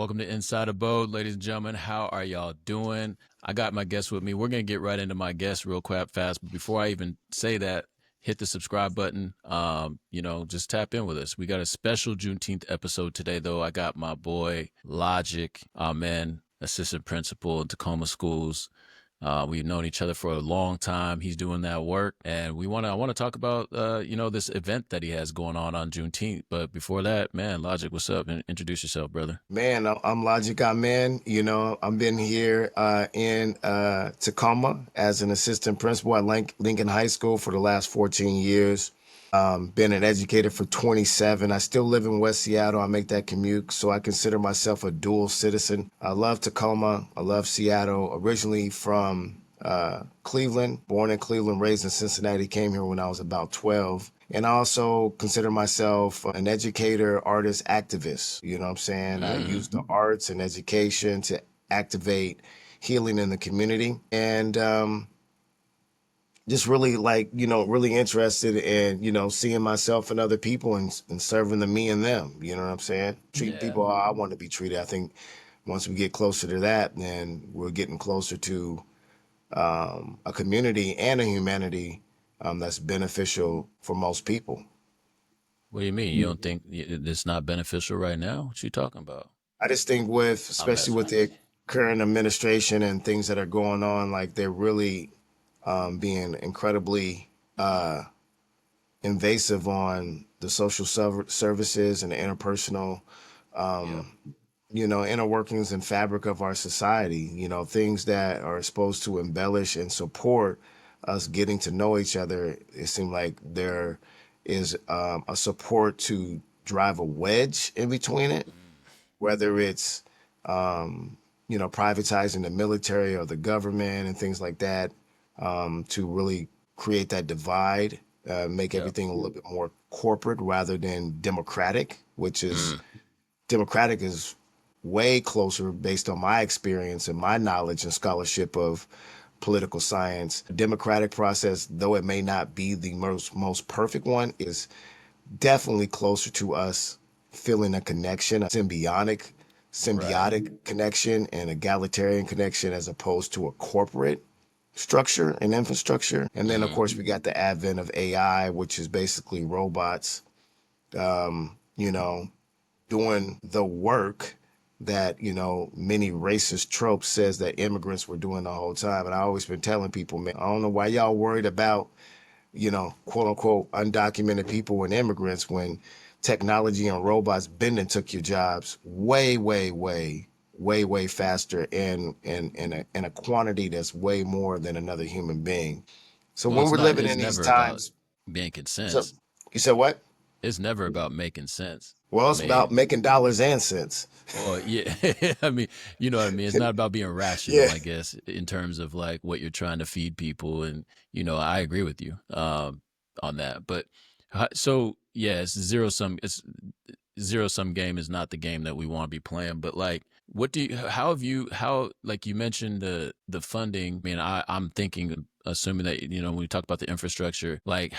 Welcome to Inside Abode, ladies and gentlemen. How are y'all doing? I got my guest with me. We're going to get right into my guest real quick fast. But before I even say that, hit the subscribe button. Just tap in with us. We got a special Juneteenth episode today, though. I got my boy Logic, man, assistant principal in Tacoma Schools. We've known each other for a long time. He's doing that work, and I want to talk about, this event that he has going on Juneteenth. But before that, man, Logic, what's up? And introduce yourself, brother. Man, I'm Logic. I'm in. I've been here in Tacoma as an assistant principal at Lincoln High School for the last 14 years. Been an educator for 27. I still live in West Seattle. I make that commute, so I consider myself a dual citizen. I love Tacoma. I love Seattle. Originally from Cleveland, born in Cleveland, raised in Cincinnati, came here when I was about 12. And I also consider myself an educator, artist, activist. You know what I'm saying? I use the arts and education to activate healing in the community. And just really really interested in, seeing myself and other people and serving the me and them. You know what I'm saying? Treat people how I want to be treated. I think once we get closer to that, then we're getting closer to a community and a humanity that's beneficial for most people. What do you mean? You don't think it's not beneficial right now? What you talking about? I just think I'm especially messing with with the current administration and things that are going on, like they're really being incredibly invasive on the social services and the interpersonal, inner workings and fabric of our society, things that are supposed to embellish and support us getting to know each other. It seemed like there is a support to drive a wedge in between it, whether it's, privatizing the military or the government and things like that, to really create that divide, make Yep. everything a little bit more corporate rather than democratic, which is democratic is way closer based on my experience and my knowledge and scholarship of political science. Democratic process, though it may not be the most perfect one, is definitely closer to us feeling a connection, a symbiotic Right. connection and egalitarian connection as opposed to a corporate structure and infrastructure. And then of Mm-hmm. course we got the advent of AI, which is basically robots, you know, doing the work that, many racist tropes says that immigrants were doing the whole time. And I always been telling people, man, I don't know why y'all worried about, quote unquote, undocumented people and immigrants when technology and robots bend and took your jobs way, way, way, way, way faster and in a quantity that's way more than another human being. So Well, when it's we're not. living It's in these never about times, making so sense. you said what? It's never about making sense. Well, I it's about mean, making dollars and cents. or yeah, I mean, you know what I mean. It's not about being rational, Yeah. I guess, in terms of like what you're trying to feed people, and I agree with you on that. But so yeah, it's zero sum. It's zero sum game is not the game that we want to be playing. But like, what do you? How have you? How like you mentioned the funding? I mean, I'm thinking, assuming that when we talk about the infrastructure, like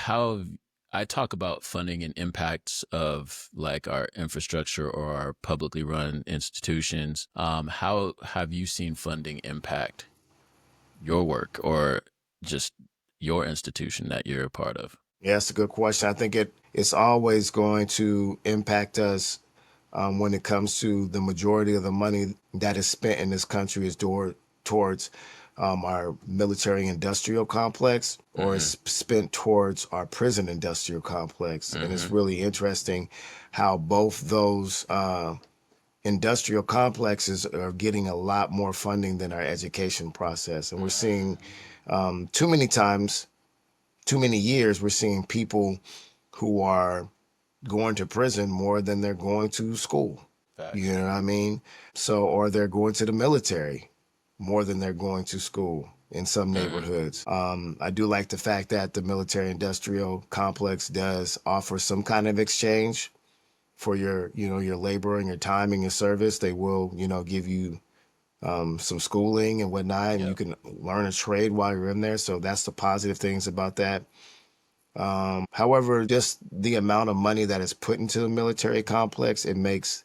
I talk about funding and impacts of like our infrastructure or our publicly run institutions. How have you seen funding impact your work or just your institution that you're a part of? Yeah, that's a good question. I think it's always going to impact us when it comes to the majority of the money that is spent in this country is towards our military industrial complex or Mm-hmm. is spent towards our prison industrial complex. And it's Mm-hmm. really interesting how both those industrial complexes are getting a lot more funding than our education process. And we're seeing too many times, too many years, we're seeing people who are going to prison more than they're going to school. You Facts. know what I mean? So, or they're going to the military more than they're going to school in some Mm-hmm. neighborhoods. I do like the fact that the military industrial complex does offer some kind of exchange for your labor and your time and your service. They will, give you some schooling and whatnot, and you Yep. can learn a trade while you're in there. So that's the positive things about that. However, just the amount of money that is put into the military complex, it makes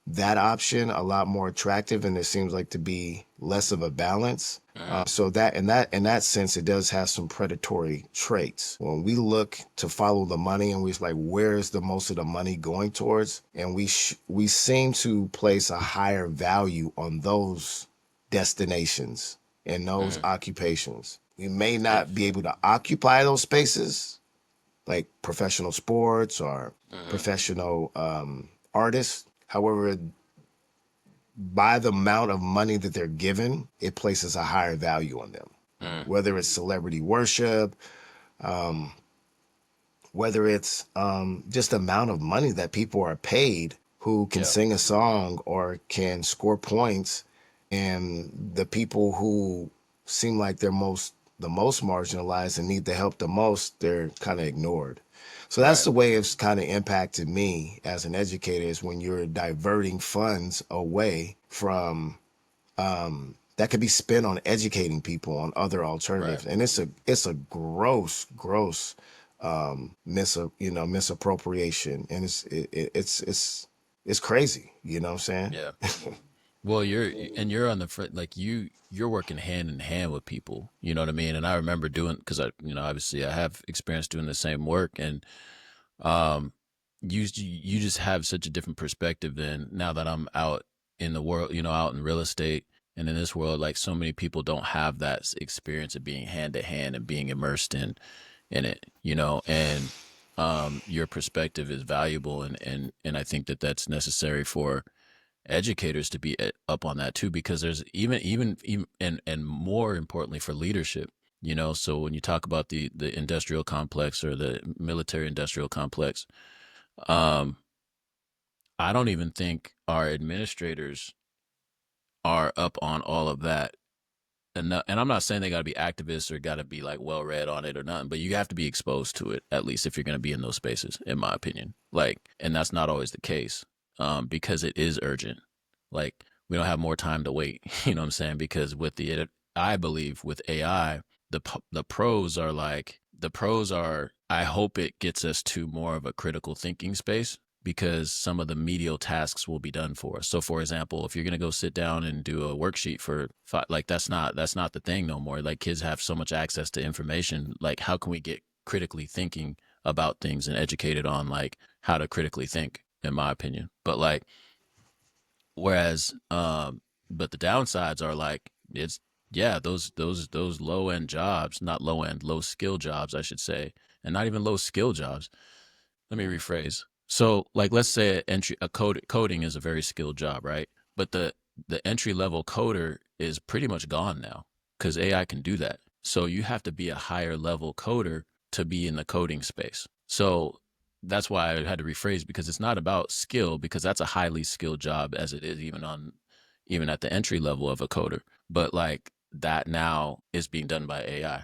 that option a lot more attractive, and there seems like to be less of a balance. Mm, So that in that sense, it does have some predatory traits. When we look to follow the money, and we're like, where is the most of the money going towards? And we seem to place a higher value on those destinations and those mm, occupations. We may not be if, able to occupy those spaces, like professional sports or mm, professional artists. However, by the amount of money that they're given, it places a higher value on them. mm, Whether it's celebrity worship, whether it's just the amount of money that people are paid who can yeah, sing a song or can score points, and the people who seem like they're the most marginalized and need the help the most, they're kind of ignored. So that's right, the way it's kind of impacted me as an educator, is when you're diverting funds away from that could be spent on educating people on other right. alternatives. And it's a gross misappropriation, and it's crazy, you know what I'm Yeah. Well, you're on the front, like you're working hand in hand with people. You know what I mean? And I remember doing, because obviously I have experience doing the same work, and um, you just have such a different perspective than now that I'm out in the world. Out in real estate and in this world, like so many people don't have that experience of being hand to hand and being immersed in it. And your perspective is valuable, and I think that that's necessary for educators to be up on that too, because there's even and more importantly for leadership. So when you talk about the industrial complex or the military industrial complex, um I don't even think our administrators are up on all of that. And I'm not saying they got to be activists or got to be like well read on it or nothing, but you have to be exposed to it at least if you're going to be in those spaces, in my opinion. Like, and that's not always the case, because it is urgent. Like, we don't have more time to wait. You know what I'm saying? Because I believe with AI, the pros are like the pros are. I hope it gets us to more of a critical thinking space, because some of the medial tasks will be done for us. So, for example, if you're going to go sit down and do a worksheet for like that's not the thing no more. Like, kids have so much access to information. Like, how can we get critically thinking about things and educated on like how to critically think? In my opinion, but like whereas, but the downsides are like it's yeah those low end jobs, not low end, low skill jobs, I should say, and not even low skill jobs. Let me rephrase. So, like, let's say coding is a very skilled job, right? But the entry level coder is pretty much gone now because AI can do that. So you have to be a higher level coder to be in the coding space. So that's why I had to rephrase, because it's not about skill, because that's a highly skilled job as it is even at the entry level of a coder. But like that now is being done by AI.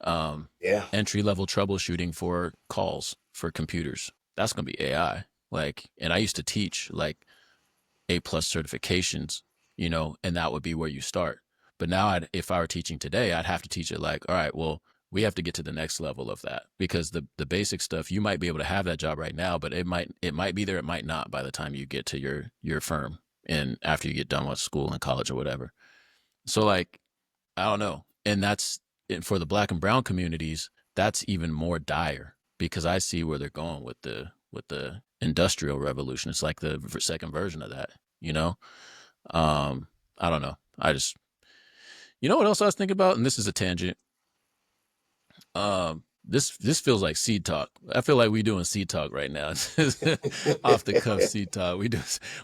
um, Yeah. Entry level troubleshooting for calls for computers. That's going to be AI. Like, and I used to teach like A+ certifications, and that would be where you start. But now, if I were teaching today, I'd have to teach it like, all right, well, we have to get to the next level of that, because the basic stuff, you might be able to have that job right now, but it might be there, it might not by the time you get to your firm and after you get done with school and college or whatever. So like, I don't know. And for the black and brown communities, that's even more dire, because I see where they're going with the industrial revolution. It's like the second version of that, you know? I don't know. What else I was thinking about? And this is a tangent. This feels like seed talk. I feel like we doing seed talk right now. Off the cuff seed talk.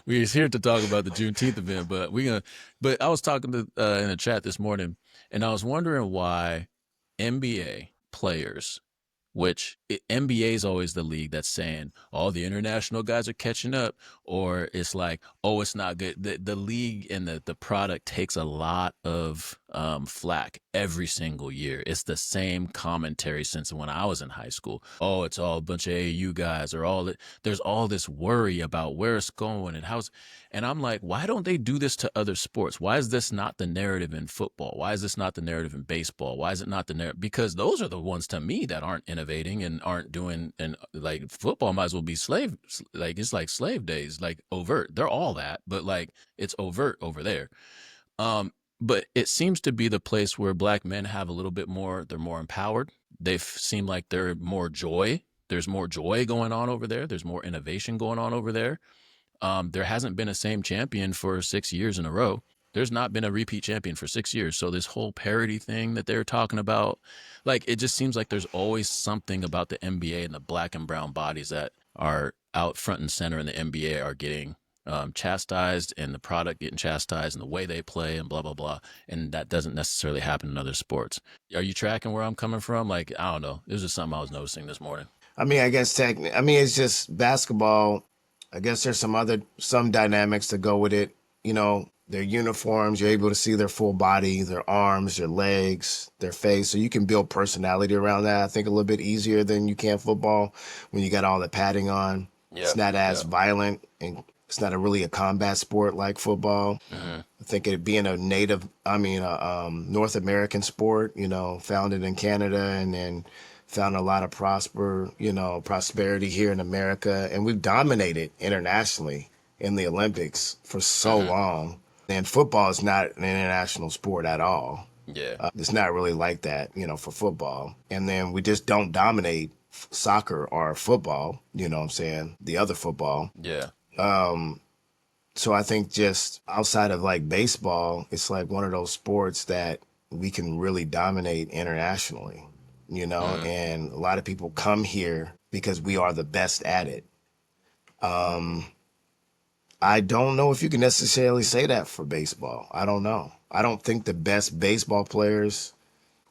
We're here to talk about the Juneteenth event, but we gonna. But I was talking to in a chat this morning, and I was wondering why NBA players, which NBA is always the league that's saying all the international guys are catching up, or it's like, oh, it's not good. The league and the product takes a lot of flack every single year. It's the same commentary since when I was in high school. Oh, it's all a bunch of AAU guys, or there's all this worry about where it's going and how's. And I'm like, why don't they do this to other sports? Why is this not the narrative in football? Why is this not the narrative in baseball? Why is it not the narrative? Because those are the ones to me that aren't innovating and aren't doing. And like football might as well be like it's like slave days, like overt. They're all that, but like it's overt over there. Um, but it seems to be the place where black men have a little bit more, they're more empowered. They seem like they're more joy. There's more joy going on over there. There's more innovation going on over there. There hasn't been a same champion for 6 years in a row. There's not been a repeat champion for 6 years. So this whole parity thing that they're talking about, like it just seems like there's always something about the NBA and the black and brown bodies that are out front and center in the NBA are getting chastised, and the product getting chastised, and the way they play, and blah blah blah. And that doesn't necessarily happen in other sports. Are you tracking where I'm coming from? Like I don't know. It was just something I was noticing this morning. I mean, I guess I mean, it's just basketball. I guess there's some dynamics to go with it. You know, their uniforms, you're able to see their full body, their arms, their legs, their face. So you can build personality around that, I think, a little bit easier than you can football when you got all the padding on. Yeah, It's not as yeah. violent, and it's not really a combat sport like football. Hmm. I think it being North American sport, founded in Canada and then found a lot of prosperity here in America. And we've dominated internationally in the Olympics for so Hmm. long. And football is not an international sport at all. Yeah, It's not really like that, for football. And then we just don't dominate soccer or football, you know what I'm saying? The other football. yeah. So I think just outside of like baseball, it's like one of those sports that we can really dominate internationally, Hmm. and a lot of people come here because we are the best at it. I don't know if you can necessarily say that for baseball. I don't know. I don't think the best baseball players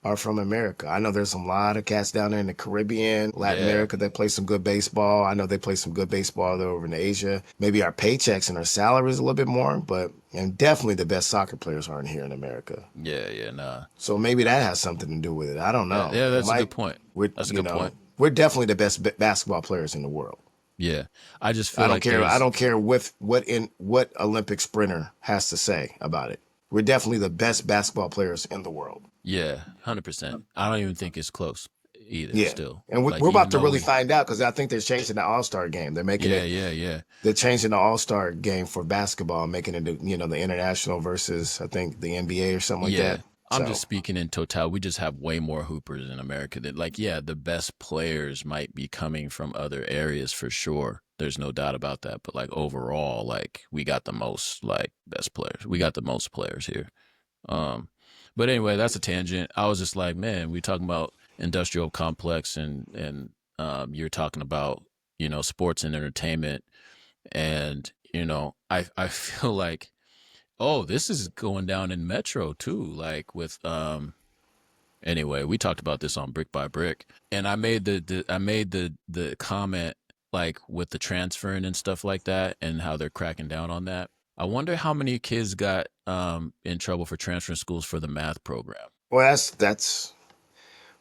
are from America. I know there's a lot of cats down there in the Caribbean, Latin Yeah. America that play some good baseball. I know they play some good baseball over in Asia. Maybe our paychecks and our salaries a little bit more, but and definitely the best soccer players aren't here in America. Yeah, yeah, nah. So maybe that has something to do with it. I don't Yeah, know. yeah, It that's a good might. point. We're That's a good point. we're definitely the best basketball players in the world. Yeah. I just I feel don't like care. I there's don't care what Olympic sprinter has to say about it. We're definitely the best basketball players in the world. yeah, 100%. I don't even think it's close either Yeah. still. And Like we're even about to though really we find out because I think they're changing the All Star game. Yeah, yeah, yeah. They're changing the All Star game for basketball, making it the international versus I think the NBA or something like Yeah. that. I'm just So speaking in total. We just have way more hoopers in America that like, yeah, the best players might be coming from other areas for sure. There's no doubt about that. But like overall, like we got the most like best players. We got the most players here. Um, but anyway, that's a tangent. I was just like, man, we talking about industrial complex and you're talking about, sports and entertainment. And, I feel like, oh, this is going down in Metro too. Like with anyway, we talked about this on Brick by Brick. And I made the comment like with the transferring and stuff like that and how they're cracking down on that. I wonder how many kids got in trouble for transferring schools for the math program. well,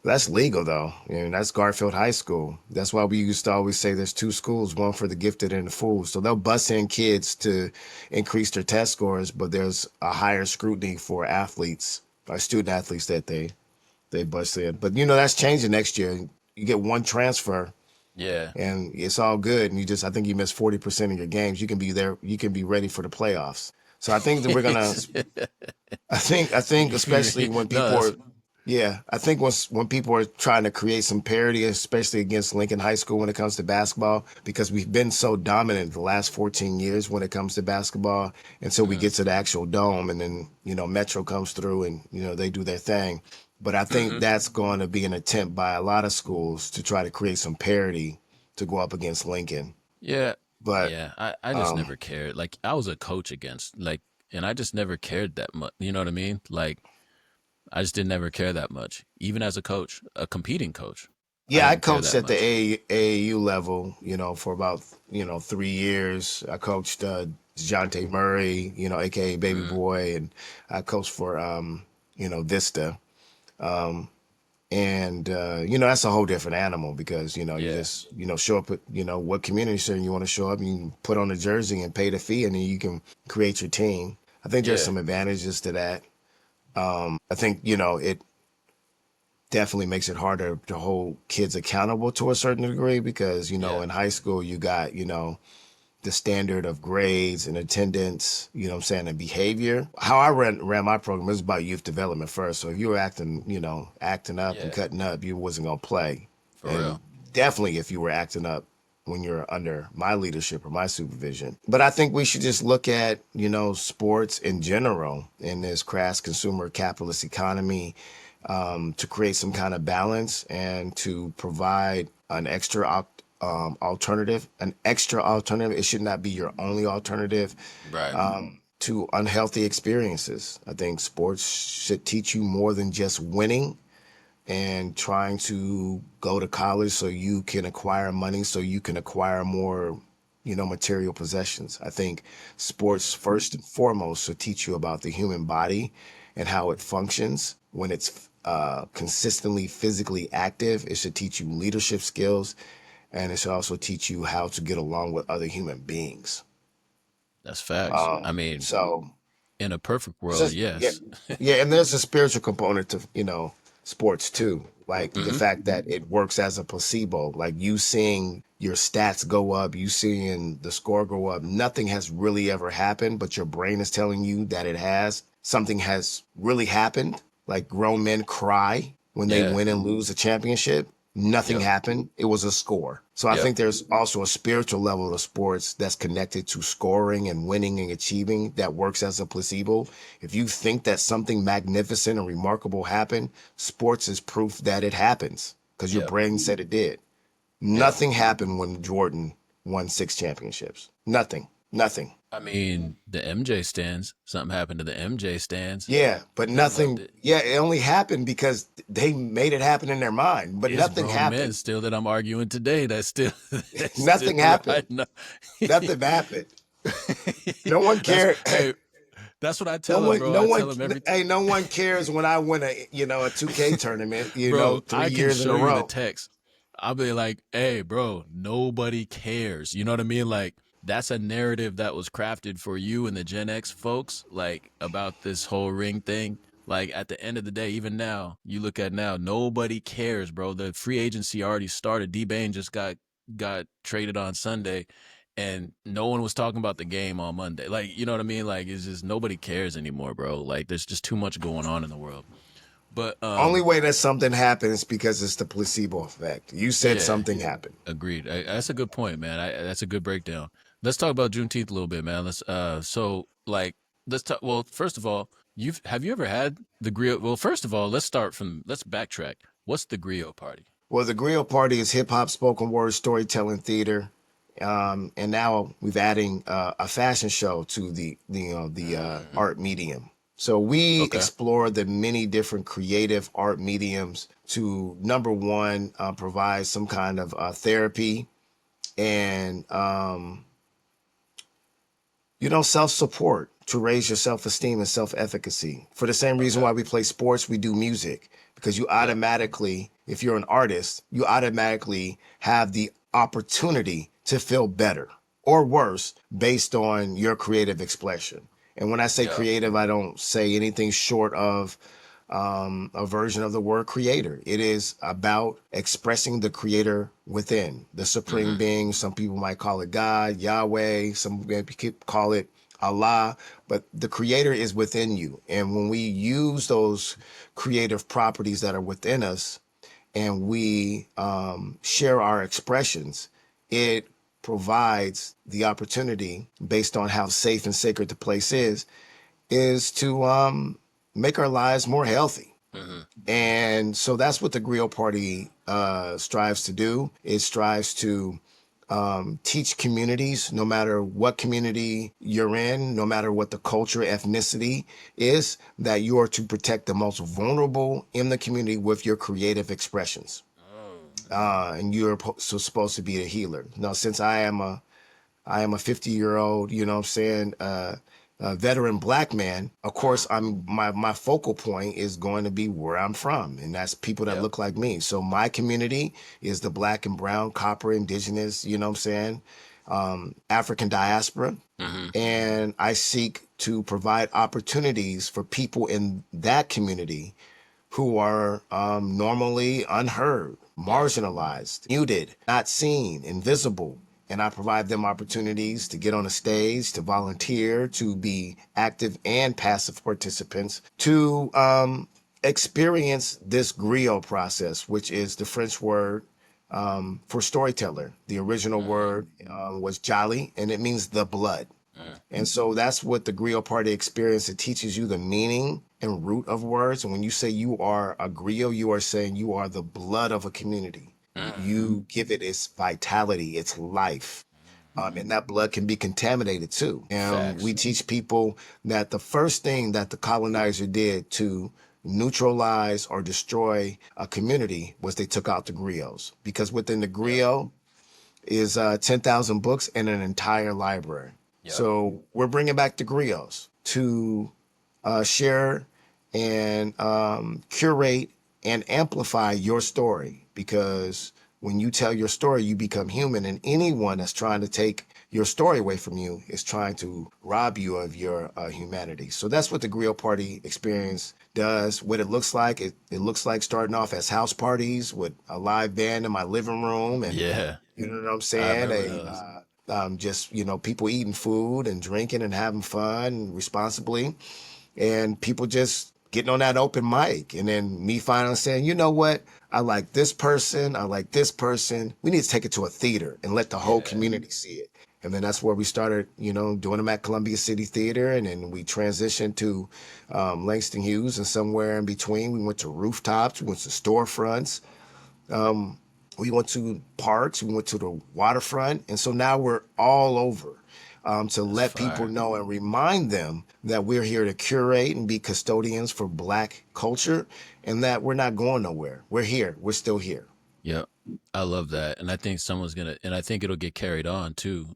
that's legal though. And that's Garfield High School. That's why we used to always say there's two schools, one for the gifted and the fools. So they'll bus in kids to increase their test scores, but there's a higher scrutiny for athletes or student athletes that they bust in. But that's changing next year. You get one transfer Yeah. and it's all good. And I think you miss 40% of your games. You can be there. You can be ready for the playoffs. So I think that we're gonna. I think especially when No, people that's are, yeah, I think when people are trying to create some parity, especially against Lincoln High School when it comes to basketball, because we've been so dominant the last 14 years when it comes to basketball, until we mm, get to the actual dome, and then Metro comes through and they do their thing. But I think hmm. that's going to be an attempt by a lot of schools to try to create some parity to go up against Lincoln. Yeah. But Yeah. I just um, never cared. Like I was a coach against like and I just never cared that much. You know what I mean? Like I just didn't ever care that much. Even as a coach, a competing coach, I Yeah, I didn't care coached that at the much. AAU level, for about, 3 years. I coached Jonte Murray, aka Baby Mm, Boy, and I coached for, Vista. And that's a whole different animal because you Yeah. just show up at what community center you want to show up. You can put on a jersey and pay the fee, and then you can create your team. I think there's Yeah. some advantages to that. I think it definitely makes it harder to hold kids accountable to a certain degree because Yeah. in high school you got the standard of grades and attendance, what I'm saying, and behavior. How I ran my program was about youth development first. So if you were acting up and Yeah. cutting up, you wasn't gonna play. For And real. definitely if you were acting up when you're under my leadership or my supervision. But I think we should just look at, sports in general in this crass consumer capitalist economy, to create some kind of balance and to provide an extra alternative. It should not be your only alternative Right. to unhealthy experiences. I think sports should teach you more than just winning and trying to go to college so you can acquire money, so you can acquire more, material possessions. I think sports first and foremost should teach you about the human body and how it functions when it's consistently physically active. It should teach you leadership skills, and it should also teach you how to get along with other human beings. That's facts. I mean, So in a perfect it's world, just, yeah, yes. yeah, and there's a spiritual component to sports too, like the Hmm. fact that it works as a placebo. Like you seeing your stats go up, you seeing the score go up. Nothing has really ever happened, but your brain is telling you that it has. Something has really happened. Like grown men cry when they Yeah. win and lose a championship. Nothing Yep. happened. It was a score. So I Yep. think there's also a spiritual level of sports that's connected to scoring and winning and achieving that works as a placebo. If you think that something magnificent and remarkable happened, sports is proof that it happens because your Yep. brain said it did. Yep. Nothing happened when Jordan won 6 championships. Nothing. Nothing. I mean, the MJ stands. Something happened to the MJ stands. Yeah, but They loved nothing. it. Yeah, it only happened because they made it happen in their mind, but It's nothing grown men happened. still that I'm arguing today that still that still Nothing happened. right now. Nothing happened. No one That's cared. hey, that's what I No tell him, one, bro. no I one, tell him every hey, no one cares when I win a 2K tournament, bro, three I can years in show a you the row. text. I'll be like, hey, bro, nobody cares. You know what I mean? Like, that's a narrative that was crafted for you and the Gen X folks, like, about this whole ring thing. Like, at the end of the day, even now, you look at now, nobody cares, bro. The free agency already started. D Bain just got traded on Sunday, and no one was talking about the game on Monday. Like, you know what I mean? Like, it's just nobody cares anymore, bro. Like, there's just too much going on in the world. But Only way that something happens because it's the placebo effect. You said yeah, something happened. agreed. That's a good point, man. That's a good breakdown. Let's talk about Juneteenth a little bit, man. So like let's talk. Well, first of all, have you ever had the griot? Well, first of all, let's backtrack. What's the griot party? Well, the Griot Party is hip hop, spoken word, storytelling theater, and now we've adding a fashion show to the Mm, art medium. So we okay. explore the many different creative art mediums to number one, provide some kind of therapy and self-support to raise your self-esteem and self-efficacy. For the same reason Okay. why we play sports, we do music because you Yep. automatically, if you're an artist, you automatically have the opportunity to feel better or worse based on your creative expression. And when I say Yep. creative, I don't say anything short of a version of the word creator. It is about expressing the creator within, the supreme Mm-hmm. being. Some people might call it God, Yahweh, some people call it Allah, but the creator is within you. And when we use those creative properties that are within us and we share our expressions, it provides the opportunity based on how safe and sacred the place is to make our lives more healthy. Mm-hmm. And so that's what the Griot Party strives to do. It strives to teach communities, no matter what community you're in, no matter what the culture, ethnicity is, that you are to protect the most vulnerable in the community with your creative expressions. Oh. And you're supposed to be a healer. Now, since I am a 50-year-old, you know what I'm saying, veteran black man, of course, Mhm. my focal point is going to be where I'm from, and that's people that Yep. look like me. So my community is the black and brown, copper, indigenous, you know what I'm saying, African diaspora, Hmm. and I seek to provide opportunities for people in that community who are normally unheard, Yep. marginalized, muted, not seen, invisible. And I provide them opportunities to get on a stage, to volunteer, to be active and passive participants, to experience this griot process, which is the French word for storyteller. The original Hmm. word was jolly, and it means the blood. Hmm. And so that's what the Griot Party experience. It teaches you the meaning and root of words. And when you say you are a griot, you are saying you are the blood of a community. You give it its vitality, its life. And that blood can be contaminated too. We Facts. teach people that the first thing that the colonizer did to neutralize or destroy a community was they took out the griots, because within the Yep. griot is 10,000 books and an entire library. Yep. So we're bringing back the griots to share and curate and amplify your story, because when you tell your story, you become human, and anyone that's trying to take your story away from you is trying to rob you of your humanity. So that's what the Griot Party experience does. What it looks like, it looks like starting off as house parties with a live band in my living room, and Yeah. you know what I'm I saying? remember those. Just, people eating food and drinking and having fun responsibly, and people just getting on that open mic. And then me finally saying, you know what? I like this person. I like this person. We need to take it to a theater and let the whole Yeah. community see it. And then that's where we started, doing them at Columbia City Theater. And then we transitioned to Langston Hughes, and somewhere in between. We went to rooftops, we went to storefronts, we went to parks, we went to the waterfront, and so now we're all over, to That's let people fire. know and remind them that we're here to curate and be custodians for Black culture, and that we're not going nowhere. We're here. We're still here. Yep. I love that. And I think someone's gonna and I think it'll get carried on too.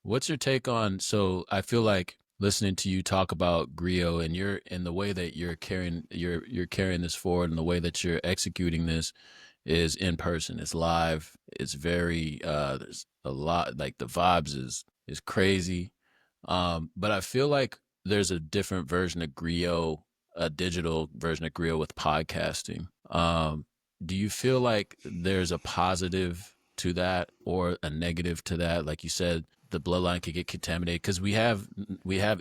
What's your take on, so I feel like listening to you talk about Griot and you're in the way that you're carrying this forward and the way that you're executing this is in person. It's live. It's very there's a lot, like the vibes is crazy. But I feel like there's a different version of Griot, a digital version of Griot with podcasting. Do you feel like there's a positive to that or a negative to that? Like you said, the bloodline could get contaminated because we have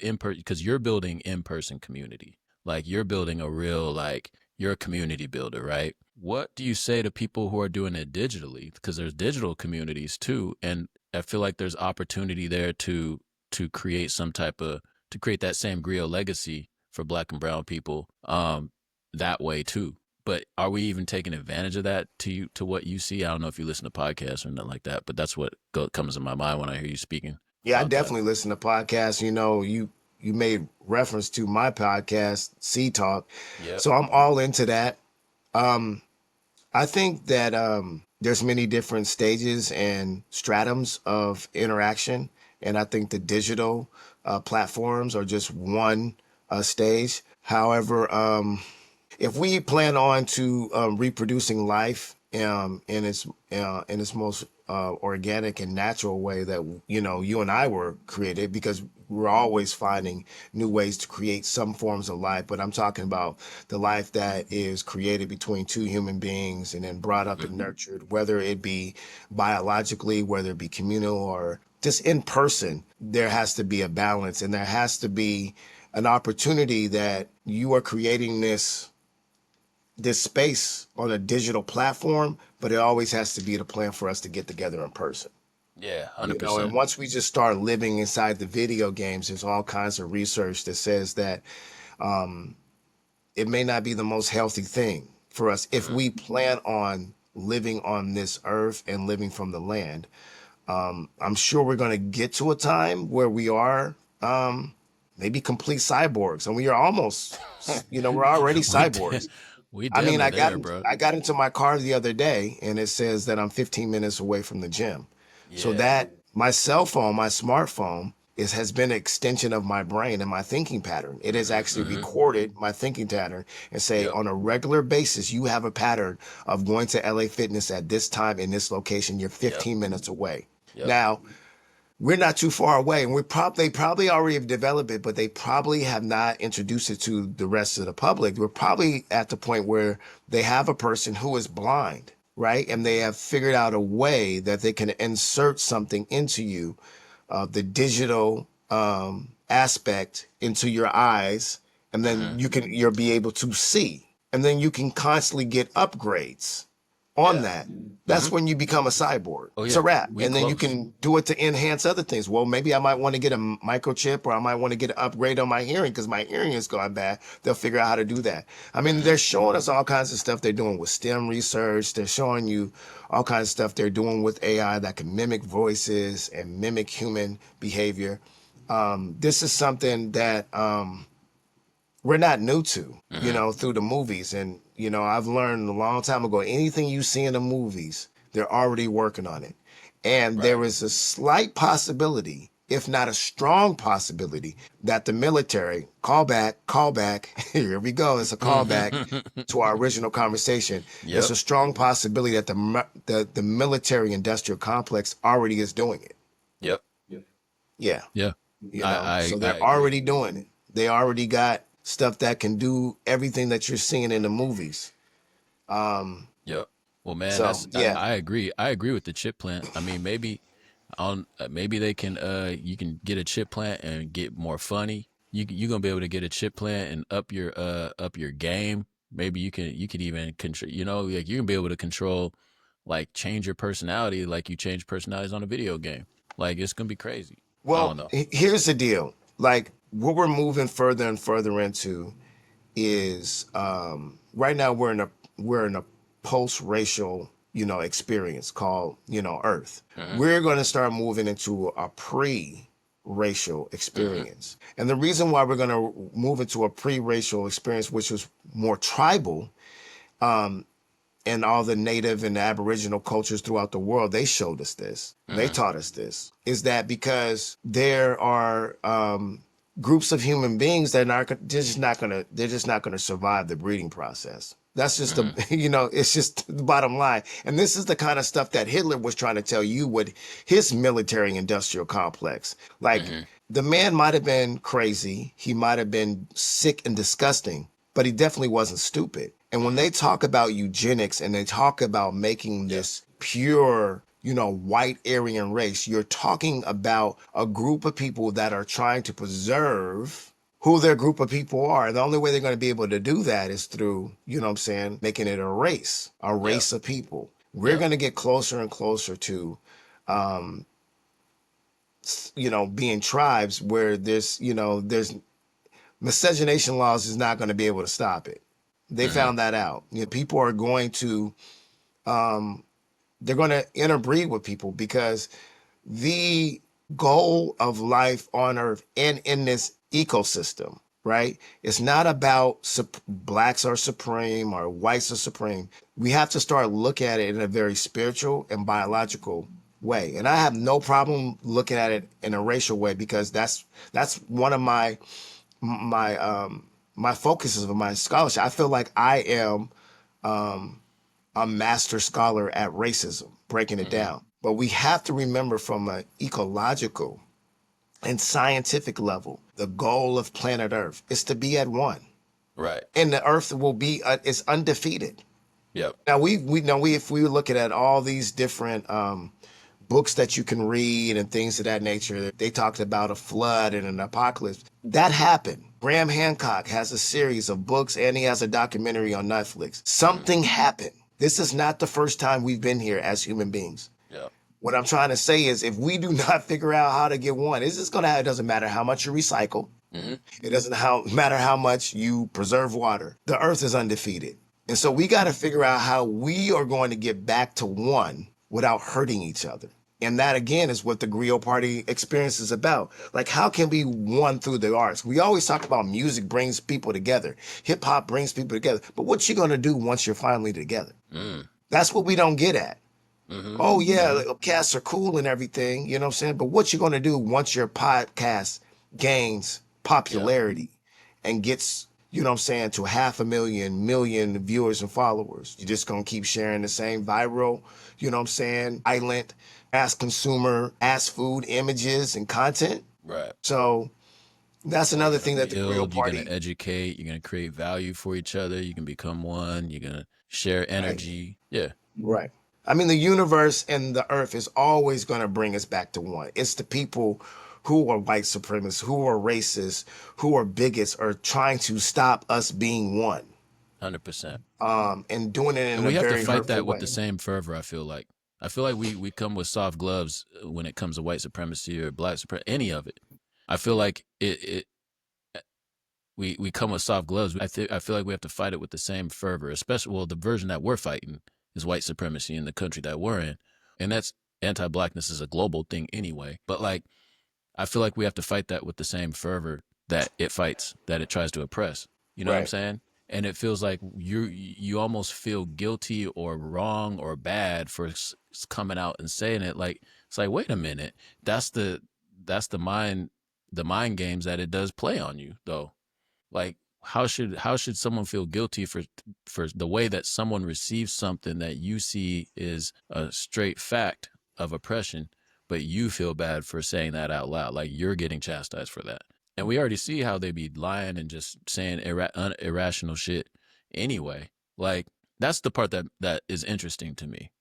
in person, because you're building in person community. Like you're building a real, like you're a community builder, right? What do you say to people who are doing it digitally? Because there's digital communities too, and I feel like there's opportunity there to create some type of to create that same griot legacy for Black and brown people, that way too. But are we even taking advantage of that to what you see? I don't know if you listen to podcasts or nothing like that, but that's what comes to my mind when I hear you speaking Yeah, I about that. definitely listen to podcasts. You made reference to my podcast, Sea Talk, Yep. so I'm all into that. Um, I think that there's many different stages and stratums of interaction, and I think the digital platforms are just one stage. However, if we plan on to reproducing life in its most organic and natural way that you and I were created, because we're always finding new ways to create some forms of life, but I'm talking about the life that is created between two human beings and then brought up Hmm. and nurtured, whether it be biologically, whether it be communal or just in person. There has to be a balance, and there has to be an opportunity that you are creating this space on a digital platform, but it always has to be the plan for us to get together in person. Yeah, And 100%. once we just start living inside the video games, there's all kinds of research that says that it may not be the most healthy thing for us if Hmm. we plan on living on this earth and living from the land. I'm sure we're going to get to a time where we are maybe complete cyborgs, and we are almost, we're already we did, cyborgs. we I damn mean, near there, bro. I got into my car the other day, and it says that I'm 15 minutes away from the gym. So Yeah. that my cell phone, my smartphone, has been an extension of my brain and my thinking pattern. It has actually recorded my thinking pattern and say Yep. on a regular basis, you have a pattern of going to LA Fitness at this time in this location. You're Yep. 15 minutes away. Yep. Now, we're not too far away, and they probably already have developed it, but they probably have not introduced it to the rest of the public. We're probably at the point where they have a person who is blind, right? And they have figured out a way that they can insert something into you, the digital aspect into your eyes, and then you'll be able to see, and then you can constantly get upgrades on Yeah. that. That's when you become a cyborg. Oh It's a yeah. wrap. We And then you close. can do it to enhance other things. Well, maybe I might want to get a microchip, or I might want to get an upgrade on my hearing because my hearing is going bad. They'll figure out how to do that. I mean, they're showing us all kinds of stuff they're doing with STEM research. They're showing you all kinds of stuff they're doing with AI that can mimic voices and mimic human behavior. This is something that we're not new to, through the movies. And, I've learned a long time ago, anything you see in the movies, they're already working on it. And Right. there is a slight possibility, if not a strong possibility, that the military, callback, here we go, it's a callback to our original conversation. There's Yep. a strong possibility that the military industrial complex already is doing it. Yep. Yeah. Yeah. So I they're agree. already doing it. They already got stuff that can do everything that you're seeing in the movies. Yep. Well, man, So that's yeah. I agree. I agree with the chip plant. I mean, maybe on maybe they can you can get a chip plant and get more funny. You're gonna be able to get a chip plant and up your game. Maybe you could even control. Like you can be able to control, like change your personality, like you change personalities on a video game. Like it's gonna be crazy. I Well, don't know. here's the deal. Like what we're moving further and further into is right now we're in a post-racial experience called Earth. Hmm. We're going to start moving into a pre-racial Hmm. experience, and the reason why we're going to move into a pre-racial experience, which was more tribal, and all the native and aboriginal cultures throughout the world, they showed us this, they Hmm. taught us this, is that because there are groups of human beings that are they're just not gonna survive the breeding process. That's just Hmm. the it's just the bottom line. And this is the kind of stuff that Hitler was trying to tell you with his military industrial complex. Like Hmm. the man might have been crazy, he might have been sick and disgusting, but he definitely wasn't stupid. And when Hmm. they talk about eugenics and they talk about making Yep. this pure white Aryan race, you're talking about a group of people that are trying to preserve who their group of people are. The only way they're going to be able to do that is through, what I'm saying, making it a Yep. race of people. We're Yep. going to get closer and closer to, being tribes where there's miscegenation laws is not going to be able to stop it. They Hmm. found that out. People are going to, they're going to interbreed with people because the goal of life on earth and in this ecosystem, right? It's not about blacks are supreme or whites are supreme. We have to start looking at it in a very spiritual and biological way. And I have no problem looking at it in a racial way because that's one of my focuses of my scholarship. I feel like I am a master scholar at racism, breaking it Hmm. down. But we have to remember from an ecological and scientific level, the goal of planet Earth is to be at one. Right. And the Earth will be is undefeated. Yep. Now we know if we were looking at all these different books that you can read and things of that nature, they talked about a flood and an apocalypse. That happened. Graham Hancock has a series of books and he has a documentary on Netflix. Hmm. Something happened. This is not the first time we've been here as human beings. Yep. What I'm trying to say is if we do not figure out how to get one, it's just gonna have, it doesn't matter how much you recycle. Hmm. It doesn't matter how much you preserve water. The earth is undefeated. And so we got to figure out how we are going to get back to one without hurting each other. And that again is what the Griot Party experience is about. Like, how can we one through the arts? We always talk about music brings people together. Hip hop brings people together. But what you gonna do once you're finally together? Mm. That's what we don't get at. Mm-hmm. Oh yeah, Mm-hmm. like, podcasts are cool and everything, you know what I'm saying? But what you gonna do once your podcast gains Yeah. popularity and gets, you know what I'm saying, to 500,000 million viewers and followers? You just gonna keep sharing the same viral, you know what I'm saying, violent, ass consumer, ass food images and content? Right. So that's Or you're another gonna thing that the Griot build, you're gonna Party, educate, you're gonna create value for each other, you can become one, you're gonna share right? energy. Yeah. Right. I mean, the universe and the earth is always going to bring us back to one. It's the people who are white supremacists, who are racist, who are bigots, are trying to stop us being one, 100%. and doing it And in a we have to very fight hurtful that with way. the same fervor, I feel like. I feel like we come with soft gloves when it comes to white supremacy or black supremacy, any of it. I feel like we come with soft gloves. I feel like we have to fight it with the same fervor, especially, well, the version that we're fighting is white supremacy in the country that we're in. And that's anti-blackness is a global thing anyway. But like, I feel like we have to fight that with the same fervor that it fights, that it tries to oppress. You know what I'm Right. saying? And it feels like you almost feel guilty or wrong or bad for coming out and saying it. Like it's like, wait a minute, that's the mind games that it does play on you though. Like how should someone feel guilty for the way that someone receives something that you see is a straight fact of oppression, but you feel bad for saying that out loud, like you're getting chastised for that. And we already see how they be lying and just saying irrational shit anyway. Like that's the part that is interesting to me.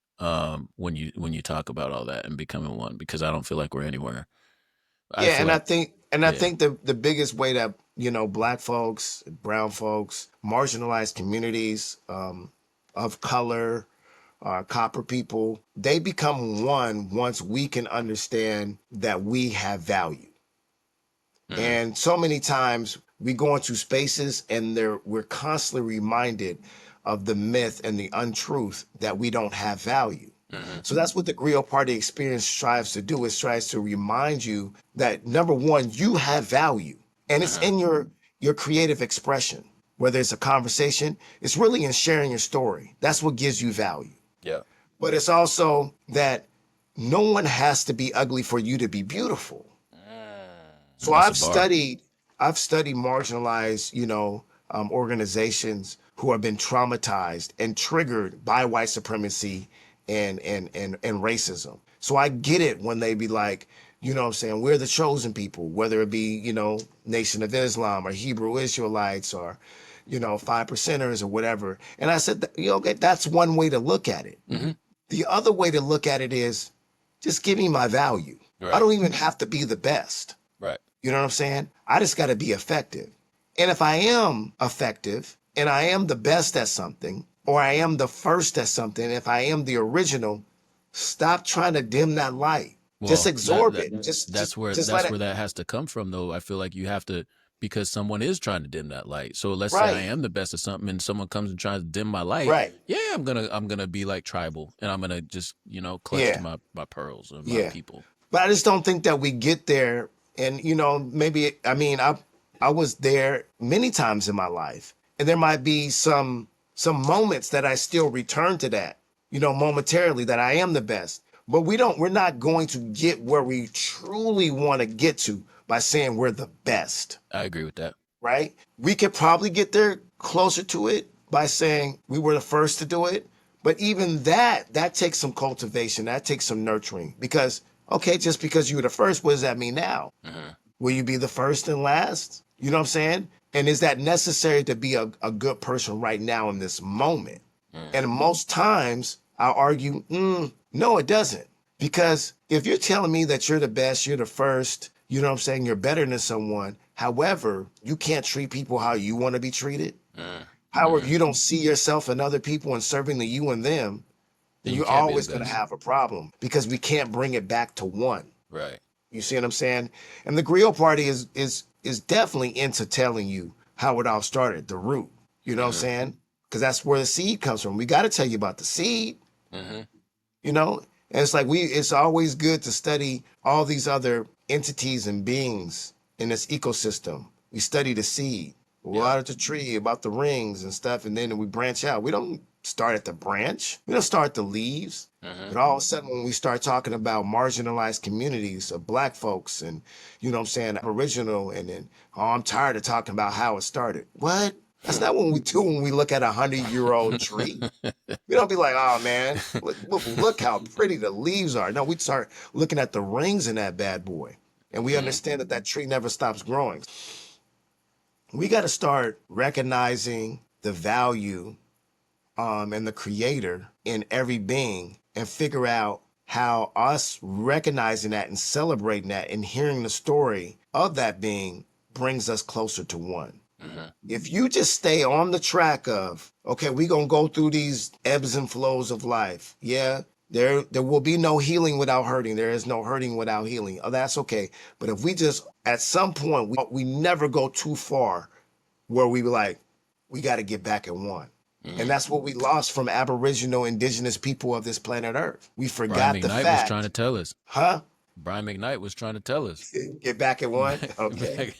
When you talk about all that and becoming one, because I don't feel like we're anywhere. I Yeah, feel like and I yeah. think the biggest way that, you know, black folks, brown folks, marginalized communities, of color, copper people, they become one once we can understand that we have value. Hmm. And so many times we go into spaces and we're constantly reminded of the myth and the untruth that we don't have value. Hmm. So that's what the Griot Party Experience strives to do. It tries to remind you that number one, you have value, and it's Hmm. in your creative expression. Whether it's a conversation, it's really in sharing your story. That's what gives you value. Yeah. But it's also that no one has to be ugly for you to be beautiful. So That's a bar. I've studied marginalized, you know, organizations who have been traumatized and triggered by white supremacy and racism. So I get it when they be like, you know what I'm saying, we're the chosen people, whether it be, you know, Nation of Islam or Hebrew Israelites or, you know, 5%ers or whatever. And I said, you know, okay, that's one way to look at it. Hmm. The other way to look at it is just give me my value. I Right. don't even have to be the best. Right. You know what I'm saying? I just got to be effective. And if I am effective and I am the best at something, or I am the first at something, if I am the original, stop trying to dim that light. Just Well, absorb it. Just let that's where it. that has to come from, though. I feel like you have to, because someone is trying to dim that light. So let's say I Right. am the best at something, and someone comes and tries to dim my light. Right. Yeah, I'm gonna be like tribal, and I'm gonna just clutch to Yeah. my pearls or my Yeah. people. But I just don't think that we get there. And you know, maybe I mean, I was there many times in my life, and there might be some moments that I still return to that. You know, momentarily that I am the best. But we're not going to get where we truly want to get to by saying we're the best, I agree with that. right? We could probably get there closer to it by saying we were the first to do it. But even that takes some cultivation, that takes some nurturing. Because, okay, just because you were the first, what does that mean now? Hmm. Will you be the first and last? You know what I'm saying? And is that necessary to be a good person right now in this moment? And Hmm. most times I'll argue, no, it doesn't. Because if you're telling me that you're the best, you're the first, you know what I'm saying, you're better than someone. However, you can't treat people how you want to be treated. However, Hmm. you don't see yourself and other people and serving the you and them, then Then you you're can't be the always going to best. have a problem because we can't bring it back to one. Right. You see what I'm saying? And the Griot Party is definitely into telling you how it all started, the root. You know what I'm Hmm. saying? Because that's where the seed comes from. We got to tell you about the seed, Hmm. you know? And it's like it's always good to study all these other entities and beings in this ecosystem. We study the seed, Yeah. water the tree, about the rings and stuff, and then we branch out. We don't start at the branch. We don't start at the leaves. Mm-hmm. But all of a sudden, when we start talking about marginalized communities of Black folks and, you know what I'm saying, Aboriginal, and then, oh, I'm tired of talking about how it started. What? That's not what we do when we look at a 100-year-old tree. We don't be like, oh man, look how pretty the leaves are. No, we start looking at the rings in that bad boy. And we understand that that tree never stops growing. We got to start recognizing the value and the creator in every being and figure out how us recognizing that and celebrating that and hearing the story of that being brings us closer to one. If you just stay on the track of, okay, we're going to go through these ebbs and flows of life. Yeah, there will be no healing without hurting. There is no hurting without healing. Oh, that's okay. But if we just, at some point, we never go too far where we like, we got to get back at one. And that's what we lost from Aboriginal indigenous people of this planet Earth. We Brian forgot the McKnight was fact. trying to tell us. Huh? Brian McKnight was trying to tell us. Get back at one? Okay.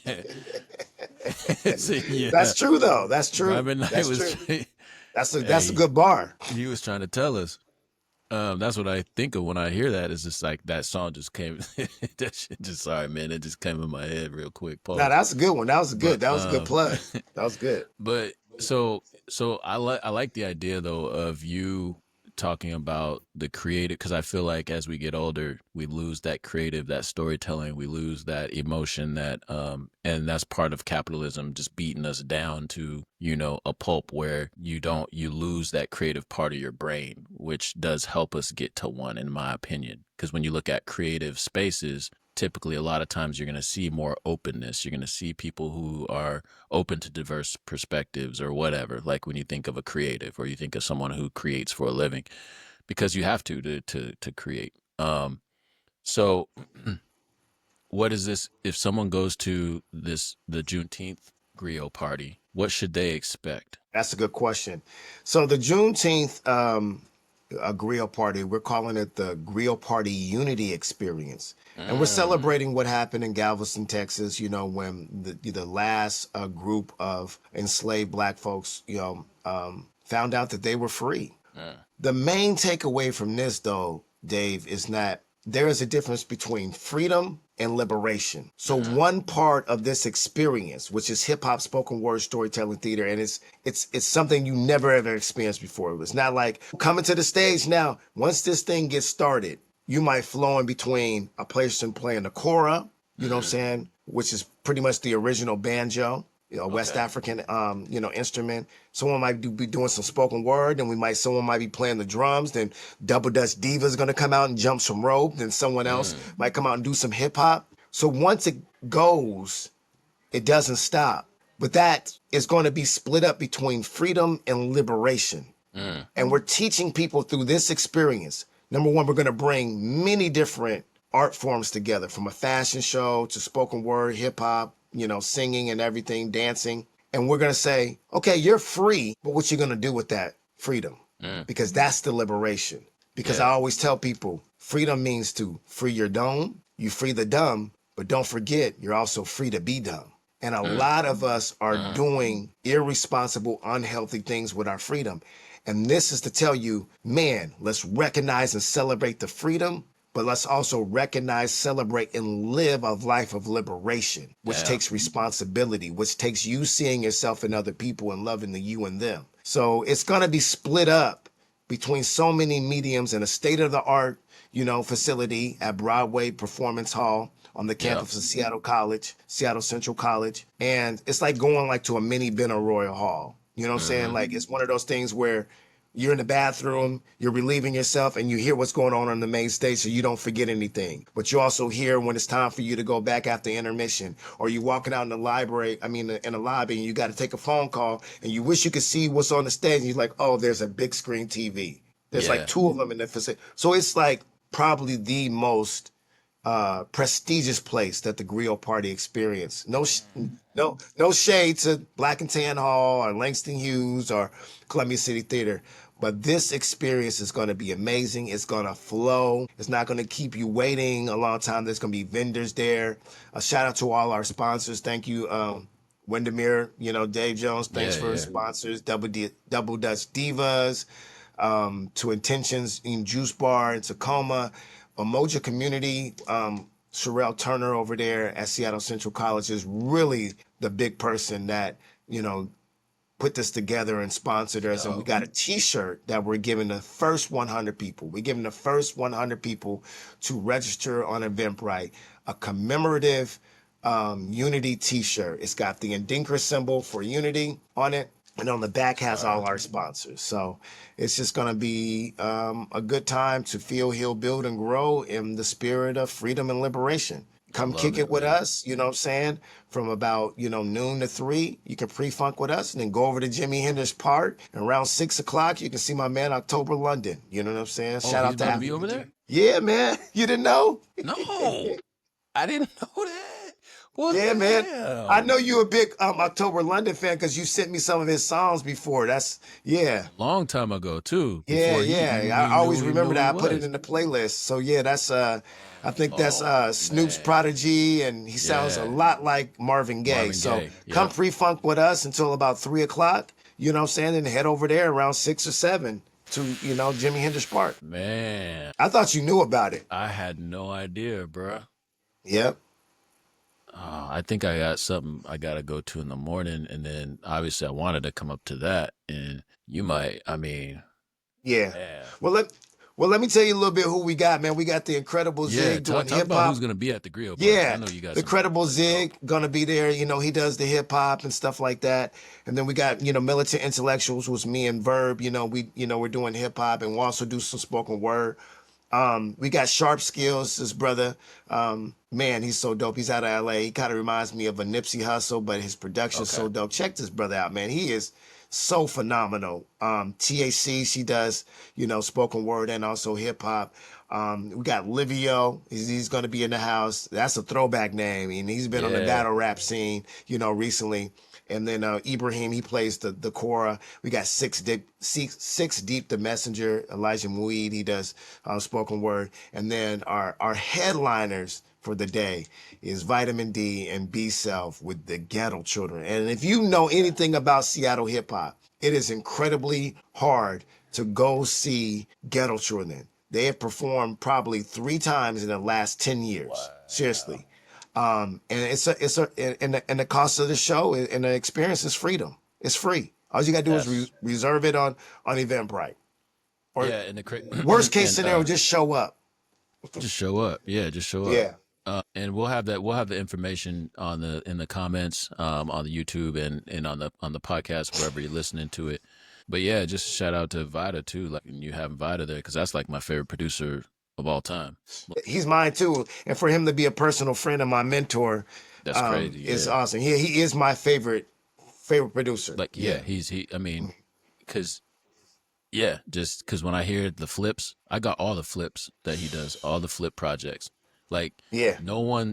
So, yeah. That's true, though. That's true. Brian McKnight That's was. true. That's a good bar. He was trying to tell us. That's what I think of when I hear that. It's just like that song just came. That shit just, sorry, man, it just came in my head real quick. Pause. No, that's a good one. That was good. That was a good plug. That was good. But so I like the idea though of you talking about the creative, because I feel like as we get older, we lose that creative, that storytelling, we lose that emotion, that and that's part of capitalism just beating us down to, you know, a pulp where you lose that creative part of your brain, which does help us get to one, in my opinion. Because when you look at creative spaces, typically a lot of times you're going to see more openness. You're going to see people who are open to diverse perspectives or whatever. Like when you think of a creative or you think of someone who creates for a living, because you have to create. So what is this? If someone goes to the Juneteenth Griot Party, what should they expect? That's a good question. So the Juneteenth a Griot Party, we're calling it the Griot Party Unity Experience. And we're celebrating what happened in Galveston, Texas, you know, when the last group of enslaved Black folks, you know, found out that they were free. The main takeaway from this, though, Dave, is that there is a difference between freedom and liberation. So one part of this experience, which is hip hop, spoken word, storytelling, theater, and it's something you never ever experienced before. It's not like coming to the stage now. Once this thing gets started, you might flow in between a person playing the kora, you know what I'm saying, which is pretty much the original banjo, you know, West African, you know, instrument. Someone might be doing some spoken word, and someone might be playing the drums. Then Double Dutch Diva is going to come out and jump some rope. Then someone else might come out and do some hip hop. So once it goes, it doesn't stop. But that is going to be split up between freedom and liberation. And we're teaching people through this experience. Number one, we're going to bring many different art forms together, from a fashion show to spoken word, hip hop, you know, singing and everything, dancing. And we're going to say, okay, you're free, but what you going to do with that freedom? Because that's the liberation. Because I always tell people, freedom means to free your dome, you free the dumb, but don't forget, you're also free to be dumb. And a lot of us are doing irresponsible, unhealthy things with our freedom. And this is to tell you, man, let's recognize and celebrate the freedom, but let's also recognize, celebrate, and live a life of liberation, which takes responsibility, which takes you seeing yourself in other people and loving the you and them. So it's going to be split up between so many mediums in a state-of-the-art, you know, facility at Broadway Performance Hall on the campus of Seattle Central College. And it's like going like to a mini Benaroya Hall. You know what I'm saying? Like, it's one of those things where you're in the bathroom, you're relieving yourself, and you hear what's going on the main stage so you don't forget anything. But you also hear when it's time for you to go back after intermission, or you're walking out in the library, in the lobby, and you got to take a phone call, and you wish you could see what's on the stage, and you're like, oh, there's a big screen TV. There's like two of them in the facility. So it's like probably the most prestigious place that the Griot Party Experience. No shade to Black and Tan Hall or Langston Hughes or Columbia City Theater, but this experience is going to be amazing. It's going to flow. It's not going to keep you waiting a long time. There's going to be vendors there. A shout out to all our sponsors. Thank you, Windermere, Dave Jones, thanks Yeah, for yeah. sponsors. Double Dutch Divas, to Intentions in Juice Bar in Tacoma, Umoja Community, Sherelle Turner over there at Seattle Central College is really the big person that, you know, put this together and sponsored us. And we Yo, got a t-shirt that we're giving the first 100 people. We're giving the first 100 people to register on Eventbrite a commemorative Unity t-shirt. It's got the Endinkra symbol for Unity on it. And on the back has all fire. our sponsors. So it's just going to be a good time to feel, heal, build, and grow in the spirit of freedom and liberation. I Come love kick it, it with man. us, you know what I'm saying? From about, noon to 3, you can pre-funk with us and then go over to Jimi Hendrix Park. And around 6 o'clock, you can see my man October London. You know what I'm saying? Oh, Shout he's out to about to be Africa. over there? Yeah, man. You didn't know? No, I didn't know that. Well, Yeah, man. I damn. know you a big October London fan because you sent me some of his songs before. Yeah. Long time ago too. Yeah, Before yeah. you I always knew remember who he that. I put it was. in the playlist. So yeah, that's I think that's Oh Snoop's man. Prodigy, and he sounds a Yeah. lot like Marvin Gaye. Marvin So Gaye. come Yep. pre-funk with us until about 3 o'clock. You know what I'm saying? And head over there around 6 or 7 to, Jimi Hendrix Park. Man, I thought you knew about it. I had no idea, bruh. Yep. Oh, I think I got something I gotta go to in the morning, and then obviously I wanted to come up to that, and you might. I mean, Yeah. man. Well let well let me tell you a little bit who we got, man. We got the Incredible Yeah, Zig doing talk hip about who's hop. gonna be at the Griot Party. 'Cause I Yeah, know you got the some people Credible already know. Zig gonna be there. He does the hip hop and stuff like that. And then we got, Militant Intellectuals was me and Verb. We're doing hip hop and we also do some spoken word. We got Sharp Skills, this brother. Man, he's so dope. He's out of LA. He kind of reminds me of a Nipsey Hussle, but his production's Okay. so dope. Check this brother out, man. He is so phenomenal. TAC, she does, spoken word and also hip hop. We got Livio. He's going to be in the house. That's a throwback name, and he's been on the Yeah. battle rap scene, recently. And then Ibrahim, he plays the Cora. We got six deep, the messenger. Elijah Muid, he does spoken word. And then our headliners for the day is Vitamin D and B Self with the Ghetto Children. And if you know Okay. anything about Seattle hip hop, it is incredibly hard to go see Ghetto Children. They have performed probably 3 times in the last 10 years. Wow. Seriously. And and the cost of the show and the experience is freedom. It's free. All you gotta do is That's reserve it on Eventbrite. Or yeah, and the worst case and scenario, just show up. just show up. Yeah, just show up. Yeah. And we'll have the information on the in the comments on the YouTube and on the podcast wherever you're listening to it. But yeah, just shout out to Vida too. Like you have Vida there because that's like my favorite producer of all time. He's mine too. And for him to be a personal friend and my mentor, That's crazy. is Yeah. awesome. He is my favorite producer. Like yeah, Yeah. he. I mean, because yeah, just because when I hear the flips, I got all the flips that he does, all the flip projects. Like Yeah.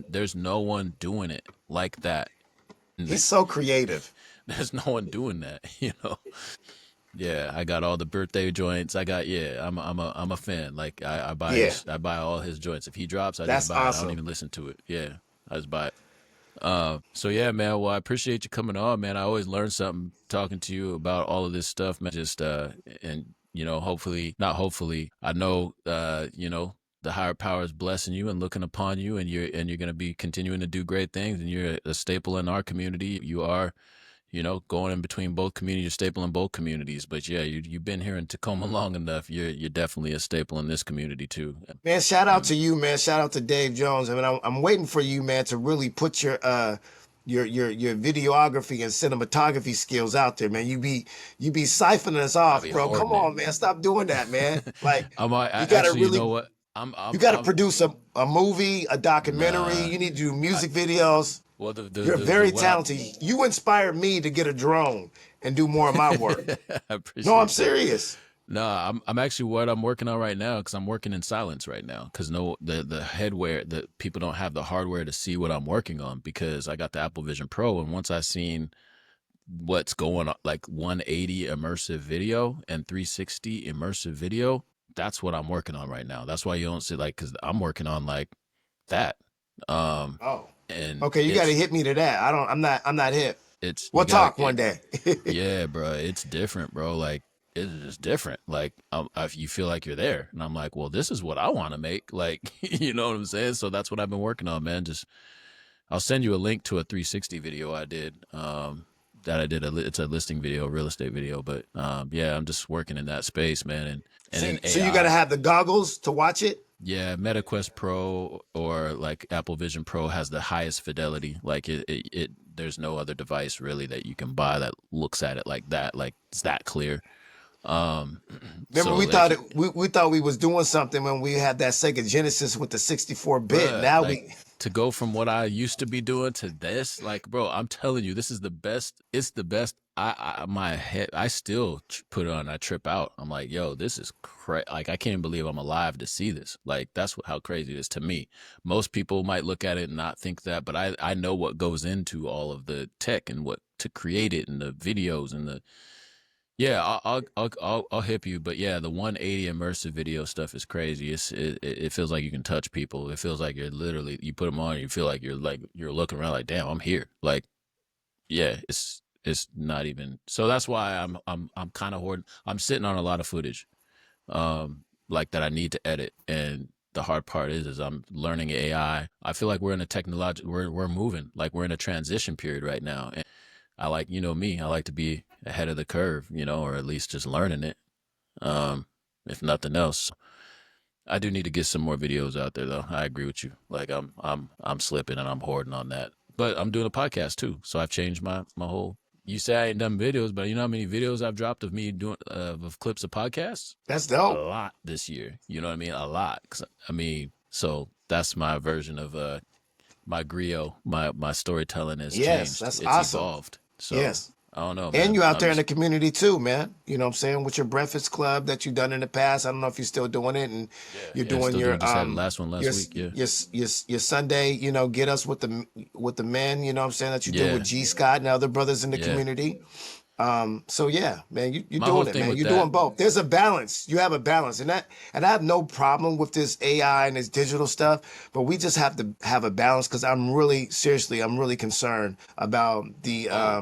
there's no one doing it like that. He's so creative. There's no one doing that, you know. Yeah, I got all the birthday joints. I got yeah. I'm a fan. Like Yeah. I buy all his joints. If he drops, I just That's buy it. I don't awesome. even listen to it. Yeah, I just buy it. So yeah, man. Well, I appreciate you coming on, man. I always learn something talking to you about all of this stuff, man. Just and hopefully, not hopefully, I know, the higher power is blessing you and looking upon you, and you're gonna be continuing to do great things, and you're a staple in our community. You are, going in between both communities, staple in both communities. But yeah, you've been here in Tacoma long enough. You're definitely a staple in this community too. Man, shout out And to you, man. Shout out to Dave Jones. I mean, I'm waiting for you, man, to really put your videography and cinematography skills out there, man. You be siphoning us I'll off, be bro. Come holding it. on, man. Stop doing that, man. Like you gotta Actually, you really know what? you gotta I'm produce a movie, a documentary. nah. You need to do I music videos. well You're the very what I talented. You inspired me to get a drone and do more of my work. I No, I'm appreciate that. serious. No, I'm actually what I'm working on right now because I'm working in silence right now because no the headwear the people don't have the hardware to see what I'm working on because I got the Apple Vision Pro and once I seen what's going on like 180 immersive video and 360 immersive video, that's what I'm working on right now. That's why you don't see like because I'm working on like that, um, Oh. and Okay, you gotta it's hit me to that. I'm not hip. it's you We'll gotta talk one day. yeah, bro, it's different, bro. Like it's just different. Like you feel like you're there, and I'm like, well, this is what I want to make. Like, you know what I'm saying? So that's what I've been working on, man. Just I'll send you a link to a 360 video I did. That I did it's a listing video, real estate video. But yeah, I'm just working in that space, man, and in So you got to AI. have the goggles to watch it. Yeah, MetaQuest Pro or like Apple Vision Pro has the highest fidelity. Like there's no other device really that you can buy that looks at it like that. Like it's that clear. Um, Remember, so we like, thought we thought we was doing something when we had that Sega Genesis with the 64-bit. bruh, Now like we to go from what I used to be doing to this, like, bro, I'm telling you, this is the best. It's the best. My head, I still put it on. I trip out. I'm like, yo, this is crazy. Like, I can't believe I'm alive to see this. Like, that's how crazy it is to me. Most people might look at it and not think that, but I know what goes into all of the tech and what to create it and the videos and the yeah, I'll hip you, but yeah, the 180 immersive video stuff is crazy. It feels like you can touch people. It feels like you're literally you put them on, and you feel like you're looking around like, damn, I'm here. Like, yeah, it's not even. So that's why I'm kind of hoarding. I'm sitting on a lot of footage, like that I need to edit. And the hard part is I'm learning AI. I feel like we're in a technological, we're moving, like we're in a transition period right now. I like, you know me, I like to be ahead of the curve, you know, or at least just learning it. Um, if nothing else. I do need to get some more videos out there though. I agree with you. Like I'm slipping and I'm hoarding on that. But I'm doing a podcast too. So I've changed my whole you say I ain't done videos, but you know how many videos I've dropped of me doing of clips of podcasts? That's A dope. lot this year. You know what I mean? A lot. 'Cause, I mean, so that's my version of my griot, my storytelling has Yes, changed. that's It's awesome. evolved. So Yes. I don't know, And man. you out I'm there in the just community too, man. You know what I'm saying? With your Breakfast Club that you've done in the past. I don't know if you're still doing it, and you're yeah, doing still doing your just had the last one your last week. Yeah. your Sunday, get us with the men, you know what I'm saying, that you do with Yeah. G Scott and other brothers in the Yeah. community. So yeah, man, you're My whole doing it, thing man. with You're that, doing both. There's a balance. You have a balance, and I have no problem with this AI and this digital stuff, but we just have to have a balance because I'm really concerned about oh,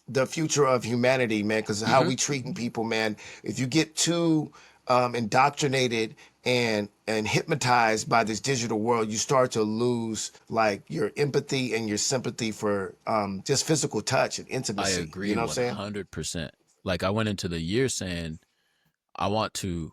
the future of humanity, man, because how hmm we treating people, man. If you get too indoctrinated and hypnotized by this digital world, you start to lose like your empathy and your sympathy for just physical touch and I intimacy. You agree know what I'm saying? 100%. Like I went into the year saying I want to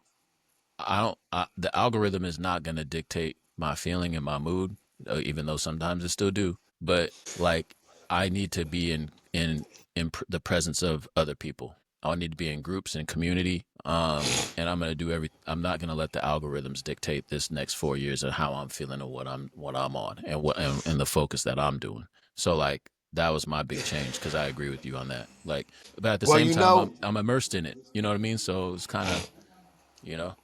the algorithm is not going to dictate my feeling and my mood, even though sometimes it still do. But like, I need to be the presence of other people. I need to be in groups and community. And I'm gonna do I'm not gonna let the algorithms dictate this next 4 years of how I'm feeling or what I'm on and and the focus that I'm doing. So like that was my big change because I agree with you on that. Like, but at the Well, same you time, know, I'm immersed in it. You know what I mean? So it's kind of you know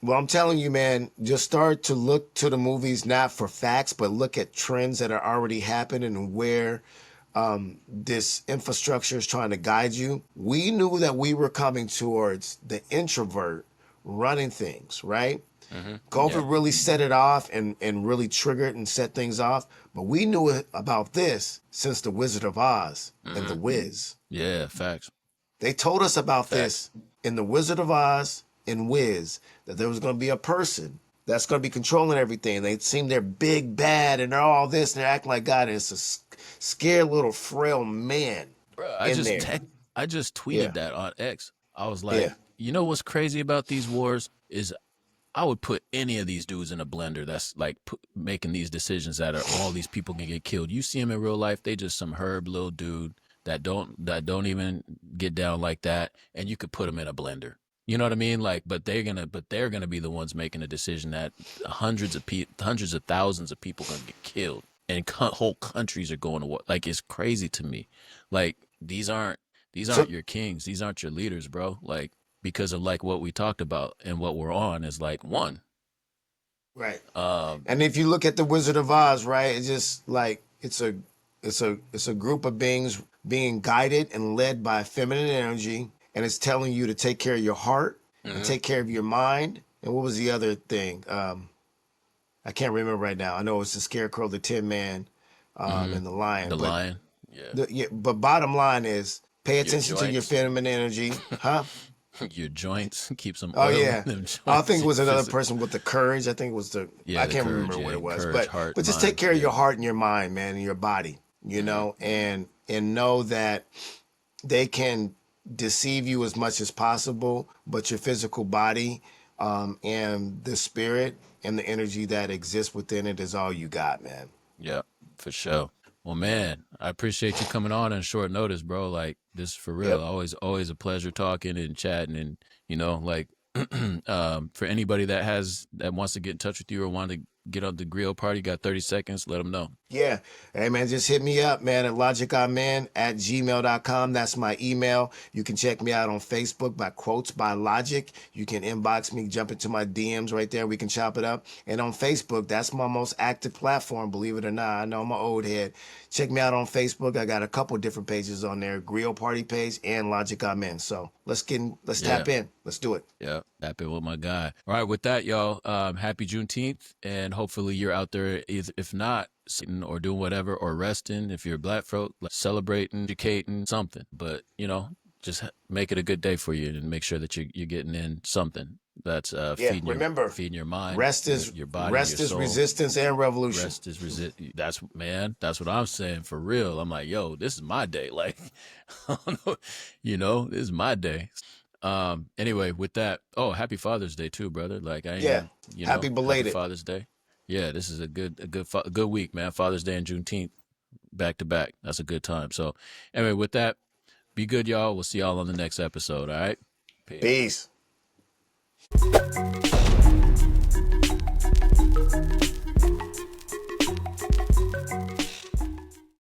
well, I'm telling you, man, just start to look to the movies not for facts, but look at trends that are already happening and where this infrastructure is trying to guide you. We knew that we were coming towards the introvert running things, right? yeah. COVID really set it off and really triggered and set things off. But we knew about this since The Wizard of Oz and The hmm Wiz. Yeah, facts. They told us about Facts. this in The Wizard of Oz and Wiz, that there was going to be a person that's going to be controlling everything. They seem they're big, bad, and they're all this, and they're acting like God. And it's scared little frail man Bro, in there. I just tweeted Yeah, that on X. I was like, yeah. you know what's crazy about these wars is I would put any of these dudes in a blender that's like making these decisions that are all these people can get killed. You see them in real life, they just some herb little dude that don't even get down like that, and you could put them in a blender. You know what I mean? Like, but they're gonna be the ones making a decision that hundreds of thousands of people gonna get killed, and whole countries are going to war. Like, it's crazy to me. Like, these aren't So your kings. These aren't your leaders, bro. Like, because of like what we talked about and what we're on is like one. right. Um, And if you look at the Wizard of Oz, right, it's just like it's a group of beings being guided and led by feminine energy, and it's telling you to take care of your heart and mhm. take care of your mind. And what was the other thing? I can't remember right now. I know it's the Scarecrow, the Tin Man, hmm and the Lion. The But lion. Yeah. But bottom line is pay Your attention to your joints. feminine energy, huh? Your joints. Keep some Oh oil in yeah. them I think joints. it was another Physical. person with the courage. I think it was the Yeah, I the can't courage. remember what Yeah, it was, courage, heart, but just take mind. care of Yeah. your heart and your mind, man, and your body, Mm-hmm. and know that they can deceive you as much as possible, but your physical body, and the spirit and the energy that exists within it is all you got, man. Yeah, for sure. Well, man, I appreciate you coming on short notice, bro. Like this for real. Yep. Always a pleasure talking and chatting, and like for anybody that wants to get in touch with you or want to get on the Griot Party, got 30 seconds. Let them know. Yeah. Hey, man, just hit me up, man, at logiconman@gmail.com. That's my email. You can check me out on Facebook by Quotes by Logic. You can inbox me, jump into my DMs right there. We can chop it up. And on Facebook, that's my most active platform, believe it or not. I know I'm an old head. Check me out on Facebook. I got a couple different pages on there, Griot Party page and Logic I'm in. So let's Yeah. tap in. Let's do it. Yeah, happy with my guy. All right, with that, y'all, happy Juneteenth, and hopefully you're out there, if not sitting or doing whatever, or resting. If you're a black folk, like celebrating, educating, something. But just make it a good day for you, and make sure that you're getting in something that's Yeah. Remember, feeding your mind, rest is your body, your rest is soul. resistance and revolution. Rest is resist. That's man. That's what I'm saying for real. I'm like, yo, this is my day. Like, I don't know, this is my day. Anyway, with that, oh, happy Father's Day too, brother. Like I ain't Yeah. even, Happy happy belated. Father's Day. Yeah, this is a good week, man. Father's Day and Juneteenth back to back. That's a good time. So, anyway, with that, be good, y'all. We'll see y'all on the next episode. All right, peace. Peace.